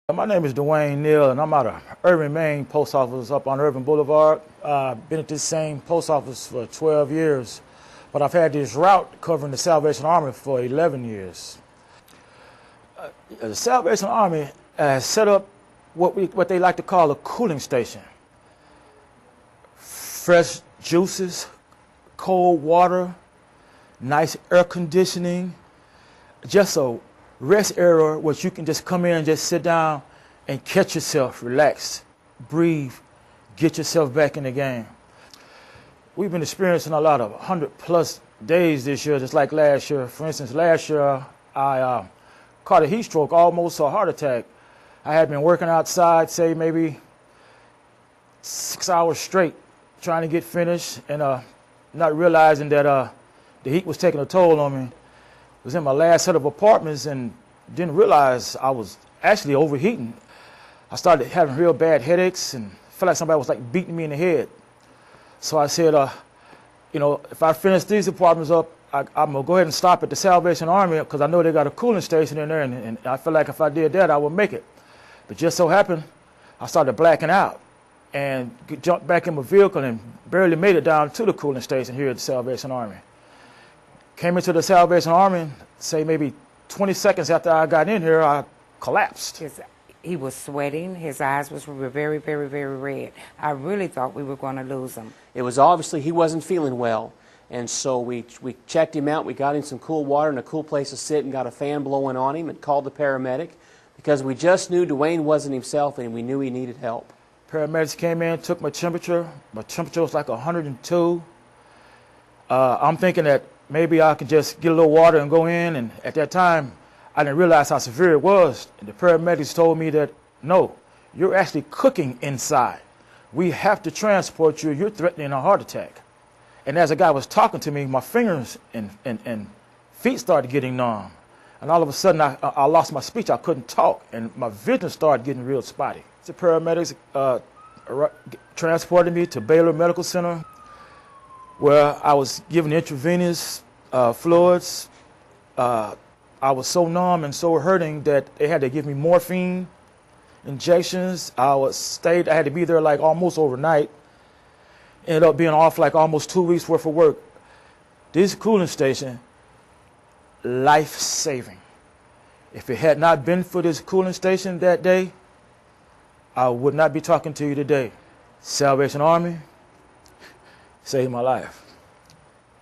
My name is Dwayne Neal, and I'm out of Irving, Maine post office up on Irving Boulevard. I've been at this same post office for 12 years, but I've had this route covering the Salvation Army for 11 years. The Salvation Army has set up what they like to call a cooling station. Fresh juices, cold water, nice air conditioning, just a rest area where you can just come in and just sit down and catch yourself, relax, breathe, get yourself back in the game. We've been experiencing a lot of 100+ days this year, just like last year. For instance, last year I caught a heat stroke, almost a heart attack. I had been working outside, say maybe 6 hours straight, trying to get finished, and not realizing that the heat was taking a toll on me. Was in my last set of apartments and didn't realize I was actually overheating. I started having real bad headaches and felt like somebody was like beating me in the head. So I said, if I finish these apartments up, I'm gonna go ahead and stop at the Salvation Army because I know they got a cooling station in there, and I feel like if I did that, I would make it. But just so happened, I started blacking out and jumped back in my vehicle and barely made it down to the cooling station here at the Salvation Army. Came into the Salvation Army, say maybe 20 seconds after I got in here, I collapsed. He was sweating. His eyes were very, very, very red. I really thought we were going to lose him. It was obviously he wasn't feeling well, and so we checked him out. We got him some cool water and a cool place to sit and got a fan blowing on him and called the paramedic because we just knew Dwayne wasn't himself and we knew he needed help. Paramedics came in, took my temperature. My temperature was like 102. I'm thinking that maybe I could just get a little water and go in, and at that time, I didn't realize how severe it was. And the paramedics told me that, no, you're actually cooking inside. We have to transport you. You're threatening a heart attack. And as the guy was talking to me, my fingers and feet started getting numb. And all of a sudden, I lost my speech. I couldn't talk, and my vision started getting real spotty. The paramedics transported me to Baylor Medical Center, where I was given intravenous fluids. I was so numb and so hurting that they had to give me morphine injections. I had to be there like almost overnight. Ended up being off like almost 2 weeks worth of work. This cooling station, life-saving. If it had not been for this cooling station that day, I would not be talking to you today. Salvation Army saved my life.